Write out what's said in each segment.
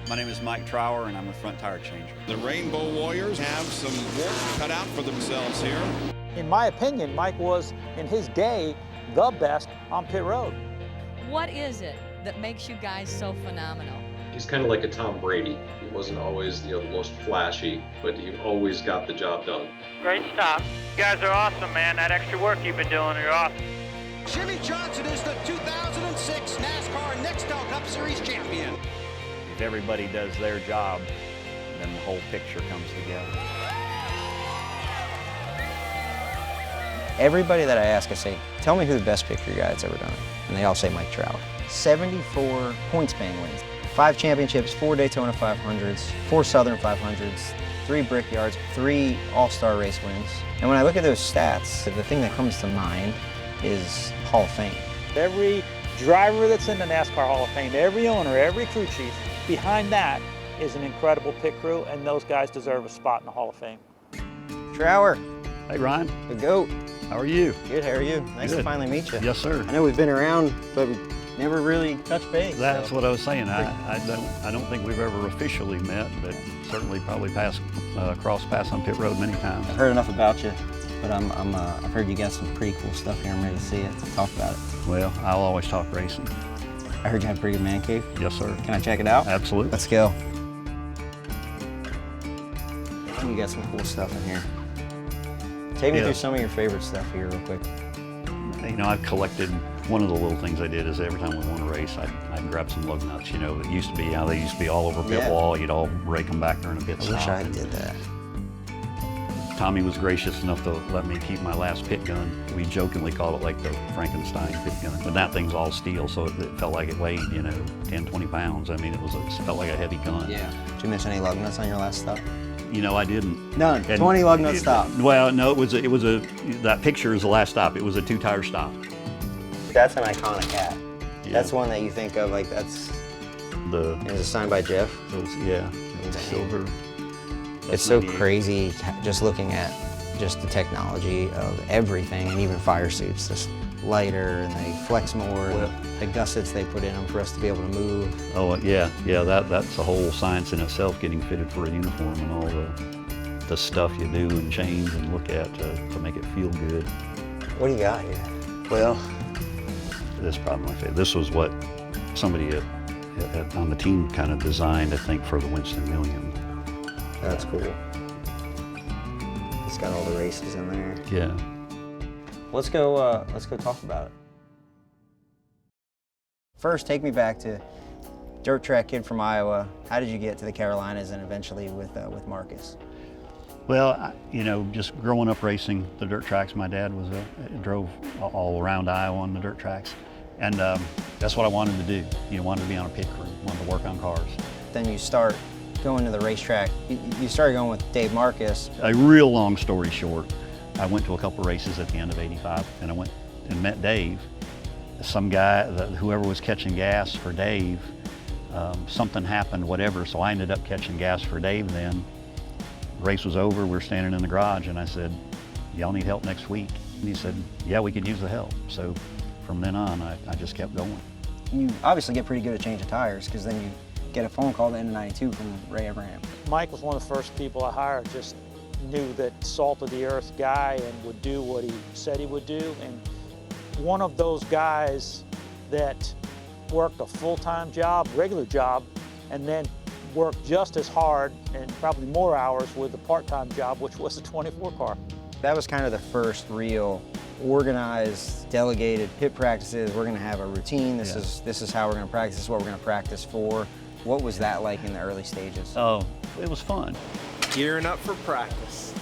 My name is Mike Trower, and I'm a front tire changer. The Rainbow Warriors have some work cut out for themselves here. In my opinion, Mike was, in his day, the best on pit road. What is it that makes you guys so phenomenal? He's kind of like a Tom Brady. He wasn't always the most flashy, but he always got the job done. Great stop. You guys are awesome, man. That extra work you've been doing, you're awesome. Jimmy Johnson is the 2006 NASCAR Nextel Cup Series champion. If everybody does their job, then the whole picture comes together. Everybody that I ask, I say, tell me who the best pit crew guy that's ever done it. And they all say Mike Trower. 74 points paying wins. 5 championships, 4 Daytona 500s, 4 Southern 500s, 3 Brickyards, 3 All-Star race wins. And when I look at those stats, the thing that comes to mind is Hall of Fame. Every driver that's in the NASCAR Hall of Fame, every owner, every crew chief, behind that is an incredible pit crew, and those guys deserve a spot in the Hall of Fame. Trower. Hey, Ryan. The GOAT. How are you? Good, how are you? Nice Good. to finally meet you. Yes, sir. I know we've been around, but we never really touched base. That's so. what I was saying. I don't think we've ever officially met, but certainly probably crossed paths on pit road many times. I've heard enough about you, but I've heard you got some pretty cool stuff here. I'm ready to see it. Talk about it. Well, I'll always talk racing. I heard you had a pretty good man cave. Yes, sir. Can I check it out? Absolutely. Let's go. You got some cool stuff in here. Take me through some of your favorite stuff here real quick. You know, I've collected, one of the little things I did is every time we won a race, I'd grab some lug nuts. You know, it used to be how they used to be all over pit wall. You'd all rake them back there in a pit stop. I wish I did that. Tommy was gracious enough to let me keep my last pit gun. We jokingly called it like the Frankenstein pit gun. But that thing's all steel, so it felt like it weighed, 10, 20 pounds. I mean, it felt like a heavy gun. Yeah. Did you miss any lug nuts on your last stop? You know, I didn't. None. 20 lug nut stop. Well, no, that picture is the last stop. It was a 2-tire stop. That's an iconic hat. Yeah. That's one that you think of like that's. Is it signed by Jeff? Yeah. Silver. It's so crazy just looking at just the technology of everything, and even fire suits. This lighter, and they flex more. Well, the gussets they put in them for us to be able to move. Oh yeah. That's a whole science in itself, getting fitted for a uniform and all the stuff you do and change and look at to make it feel good. What do you got here? Well, this is probably my favorite. This was what somebody on the team kind of designed, I think, for the Winston Million. That's cool. It's got all the races in there. Yeah. Let's go talk about it. First, take me back to dirt track kid from Iowa. How did you get to the Carolinas and eventually with Marcus? Well, just growing up racing the dirt tracks, my dad drove all around Iowa on the dirt tracks. And that's what I wanted to do. Wanted to be on a pit crew, wanted to work on cars. Then you start going to the racetrack. You started going with Dave Marcus. A real long story short, I went to a couple races at the end of '85, and I went and met Dave. Some guy, whoever was catching gas for Dave, something happened, whatever, so I ended up catching gas for Dave then. Race was over, we were standing in the garage, and I said, y'all need help next week? And he said, yeah, we could use the help. So from then on, I just kept going. You obviously get pretty good at changing tires, because then you get a phone call at the end of '92 from Ray Abraham. Mike was one of the first people I hired, just knew that salt of the earth guy and would do what he said he would do. And one of those guys that worked a full-time job, regular job, and then worked just as hard and probably more hours with a part-time job, which was a 24 car. That was kind of the first real organized, delegated pit practices. We're gonna have a routine. This is how we're gonna practice, this is what we're gonna practice for. What was that like in the early stages? Oh, it was fun. Gearing up for practice.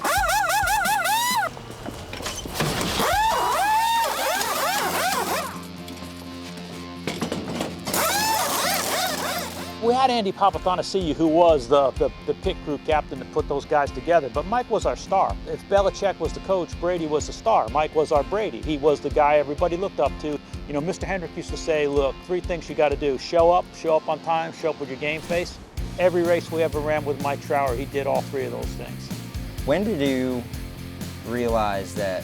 We had Andy Papathanassiou, who was the pit crew captain that put those guys together, but Mike was our star. If Belichick was the coach, Brady was the star. Mike was our Brady. He was the guy everybody looked up to. Mr. Hendrick used to say, look, 3 things you got to do. Show up on time, show up with your game face. Every race we ever ran with Mike Trower, he did all 3 of those things. When did you realize that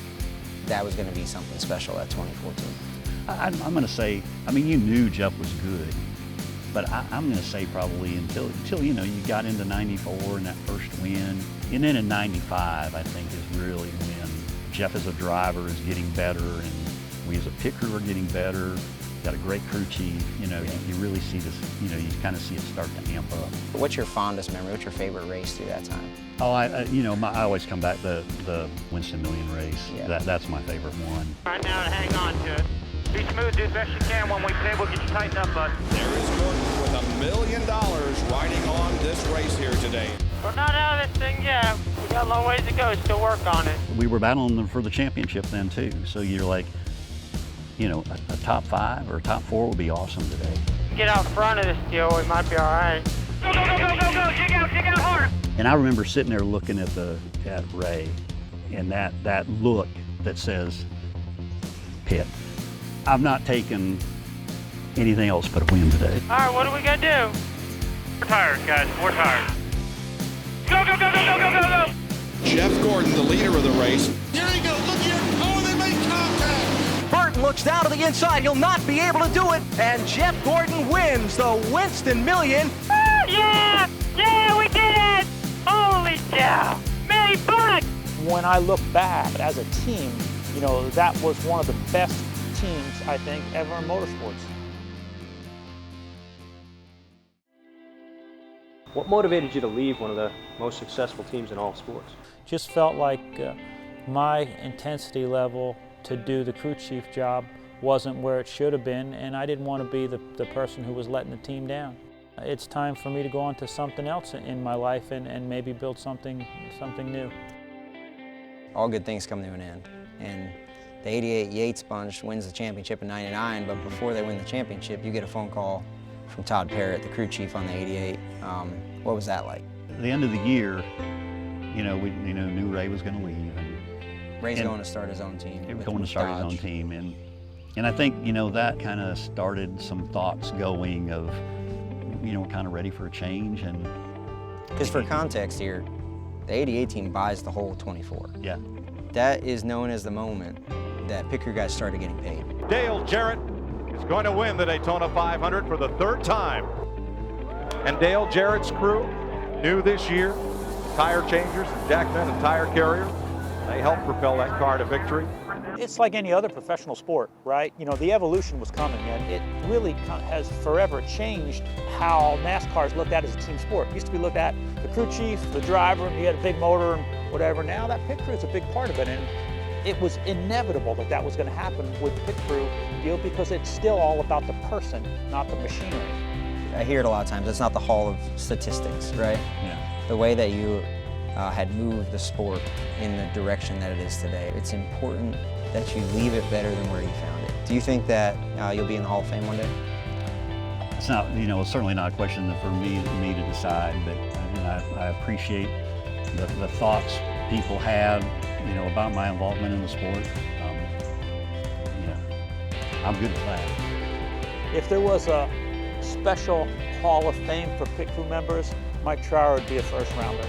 was going to be something special at 2014? I'm going to say, you knew Jeff was good. But I'm going to say probably until you know, you got into 94 and that first win. And then in 95, I think is really when Jeff as a driver is getting better and we as a pit crew are getting better. Got a great crew chief, you know, you really see this, you know, you kind of see it start to amp up. What's your fondest memory? What's your favorite race through that time? Oh, I always come back to the Winston Million race. Yeah. That's my favorite one. Right now, hang on to it. Be smooth, do the best you can. When we play, we'll get you tightened up, bud. There is Gordon with $1 million riding on this race here today. We're not out of this thing yet. We got a long ways to go. Still work on it. We were battling them for the championship then too. So you're like, you know, a top 5 or a top 4 would be awesome today. Get out front of this deal, we might be all right. Go, go, go, go, go, go! Dig out hard! And I remember sitting there looking at Ray, and that look that says, pit. I've not taken anything else but a win today. All right, what do we got to do? We're tired, guys. We're tired. Go, go, go, go, go, go, go, go! Jeff Gordon, the leader of the race. Here he goes. Look here. Oh, they make contact. Burton looks down to the inside. He'll not be able to do it. And Jeff Gordon wins the Winston Million. Yeah! Yeah, we did it! Holy cow! $1,000,000 bucks! When I look back as a team, you know, that was one of the best teams, I think, ever in motorsports. What motivated you to leave one of the most successful teams in all sports? Just felt like my intensity level to do the crew chief job wasn't where it should have been, and I didn't want to be the person who was letting the team down. It's time for me to go on to something else in my life and maybe build something new. All good things come to an end. And the 88 Yates bunch wins the championship in 99, but before they win the championship, you get a phone call from Todd Parrott, the crew chief on the 88. What was that like? At the end of the year, you know, we knew Ray was going to leave. Ray's going to start his own team. He was going to start his own team. And I think, you know, that kind of started some thoughts going of, you know, we're kind of ready for a change. And because for context here, the 88 team buys the whole 24. Yeah. That is known as the moment that pit crew guys started getting paid. Dale Jarrett is going to win the Daytona 500 for the 3rd time. And Dale Jarrett's crew, new this year, tire changers, Jackman and tire carrier. They helped propel that car to victory. It's like any other professional sport, right? You know, the evolution was coming, and it really has forever changed how NASCAR is looked at as a team sport. It used to be looked at the crew chief, the driver, and he had a big motor and whatever. Now that pit crew is a big part of it, and it was inevitable that that was going to happen with the pit crew deal because it's still all about the person, not the machinery. I hear it a lot of times. It's not the hall of statistics, right? Yeah. The way that you had moved the sport in the direction that it is today, it's important that you leave it better than where you found it. Do you think that you'll be in the Hall of Fame one day? It's not, you know, it's certainly not a question for me to decide, but you know, I appreciate the thoughts people have, you know, about my involvement in the sport. You know, I'm good with that. If there was a special Hall of Fame for pit crew members, Mike Trower would be a first rounder.